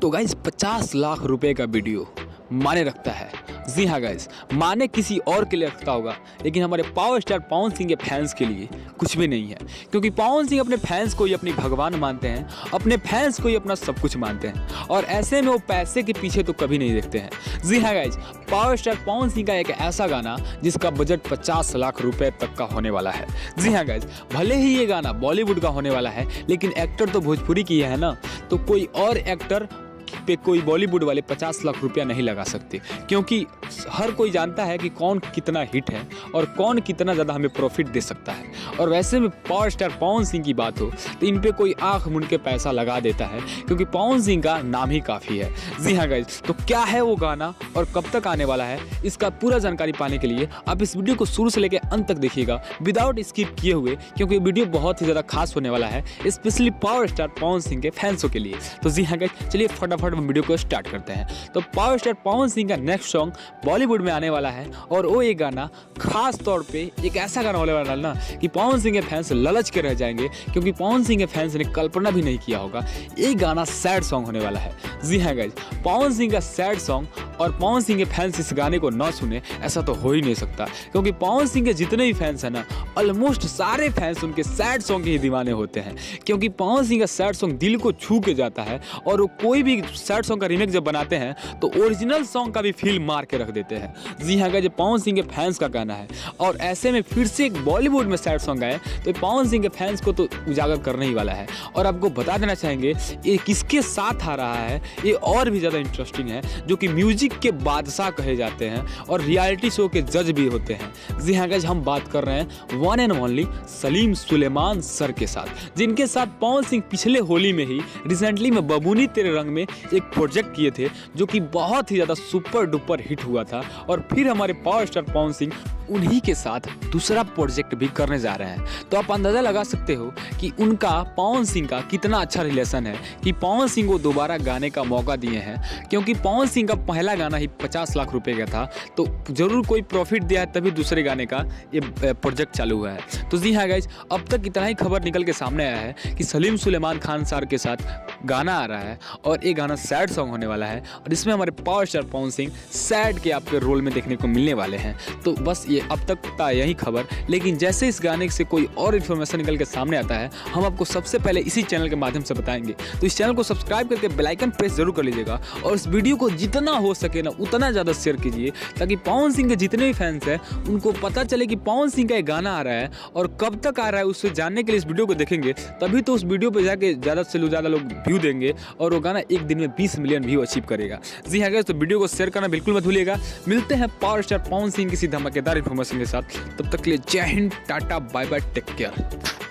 तो गाइस 50 लाख रुपए का वीडियो माने रखता है। जी हाँ गाइस, माने किसी और के लिए रखता होगा, लेकिन हमारे पावर स्टार पवन सिंह के फैंस के लिए कुछ भी नहीं है, क्योंकि पवन सिंह अपने फैंस को ही अपनी भगवान मानते हैं, अपने फैंस को ही अपना सब कुछ मानते हैं, और ऐसे में वो पैसे के पीछे तो कभी नहीं देखते हैं। जी हाँ guys, power star Pawan Singh का एक ऐसा गाना जिसका बजट 50 लाख रुपए तक का होने वाला है। जी हाँ गाइस, भले ही ये गाना बॉलीवुड का होने वाला है, लेकिन एक्टर तो भोजपुरी की है ना, तो कोई और एक्टर पे कोई बॉलीवुड वाले 50 लाख रुपया नहीं लगा सकते, क्योंकि हर कोई जानता है कि कौन कितना हिट है और कौन कितना ज़्यादा हमें प्रॉफिट दे सकता है। और वैसे में पावर स्टार पवन सिंह की बात हो तो इन पे कोई आंख मूंद के पैसा लगा देता है, क्योंकि पवन सिंह का नाम ही काफ़ी है। जी हाँ गाइस, तो क्या है वो गाना और कब तक आने वाला है, इसका पूरा जानकारी पाने के लिए आप इस वीडियो को शुरू से लेकर अंत तक देखिएगा विदाउट स्किप किए हुए, क्योंकि वीडियो बहुत ही ज़्यादा खास होने वाला है, specially power star Pawan Singh के फैंसों के लिए। तो जी हाँ गाइस, चलिए फटाफट वीडियो को स्टार्ट करते हैं। तो पावर स्टार पवन सिंह का नेक्स्ट सॉन्ग बॉलीवुड में आने वाला है, और वो ये गाना खास तौर पे एक ऐसा गाना होने वाला है ना कि पवन सिंह के फैंस ललच के रह जाएंगे, क्योंकि पवन सिंह के फैंस ने कल्पना भी नहीं किया होगा ये गाना सैड सॉन्ग होने वाला है। जी हाँ गाइस, पवन सिंह का सैड सॉन्ग और पवन सिंह के फैंस इस गाने को न सुने ऐसा तो हो ही नहीं सकता, क्योंकि पवन सिंह के जितने भी फैंस हैं ना, ऑलमोस्ट सारे फैंस उनके सैड सॉन्ग के ही दीवाने होते हैं, क्योंकि पवन सिंह का सैड सॉन्ग दिल को छू के जाता है, और वो कोई भी सैड सॉन्ग का रीमेक जब बनाते हैं तो ओरिजिनल सॉन्ग का भी फील मार के रख देते हैं। जी हाँ गाइस, पवन सिंह के फैंस का गाना है, और ऐसे में फिर से एक बॉलीवुड में सैड सॉन्ग आए तो पवन सिंह के फैंस को तो उजागर करने ही वाला है। और आपको बता देना चाहेंगे ये किसके साथ आ रहा है, ये और भी ज़्यादा इंटरेस्टिंग है, जो कि म्यूजिक के बादशाह कहे जाते हैं और रियलिटी शो के जज भी होते हैं। जी हाँ गाइस, हम बात कर रहे हैं one and only Salim Sulaiman sir के साथ, जिनके साथ पवन सिंह पिछले होली में ही रिसेंटली में बबूनी तेरे रंग में एक प्रोजेक्ट किए थे, जो कि बहुत ही ज़्यादा सुपर डुपर हिट हुआ था। और फिर हमारे पावर स्टार पवन सिंह उन्हीं के साथ दूसरा प्रोजेक्ट भी करने जा रहे हैं, तो आप अंदाज़ा लगा सकते हो कि उनका पवन सिंह का कितना अच्छा रिलेशन है कि पवन सिंह को दोबारा गाने का मौका दिए हैं, क्योंकि पवन सिंह का पहला गाना ही 50 लाख रुपए का था, तो ज़रूर कोई प्रॉफिट दिया है तभी दूसरे गाने का ये प्रोजेक्ट चालू हुआ है। तो जी हाँ गाइज, अब तक इतना ही खबर निकल के सामने आया है कि सलीम सुलेमान खान सर के साथ गाना आ रहा है, और ये गाना सैड सॉन्ग होने वाला है, और इसमें हमारे power star Pawan Singh sad के आपके रोल में देखने को मिलने वाले हैं। तो बस ये अब तक था यही खबर, लेकिन जैसे इस गाने से कोई और इन्फॉर्मेशन निकल के सामने आता है हम आपको सबसे पहले इसी चैनल के माध्यम से बताएंगे। तो इस चैनल को सब्सक्राइब करके बेल आइकन प्रेस जरूर कर लीजिएगा, और इस वीडियो को जितना हो सके ना उतना ज़्यादा शेयर कीजिए, ताकि पवन सिंह के जितने भी फैंस हैं उनको पता चले कि पवन सिंह का एक गाना आ रहा है, और कब तक आ रहा है उससे जानने के लिए इस वीडियो को देखेंगे, तभी तो उस वीडियो पर जाके ज़्यादा से ज़्यादा लोग व्यू देंगे, और वो गाना एक दिन में 20 मिलियन व्यू अचीव करेगा। जी हाँ गाइस, तो वीडियो को शेयर करना बिल्कुल मत भूलिएगा। मिलते हैं पावर स्टार पवन सिंह किसी धमाकेदार इन्फॉर्मेशन के साथ, तब तक के लिए जय Hind, tata, bye bye, take care.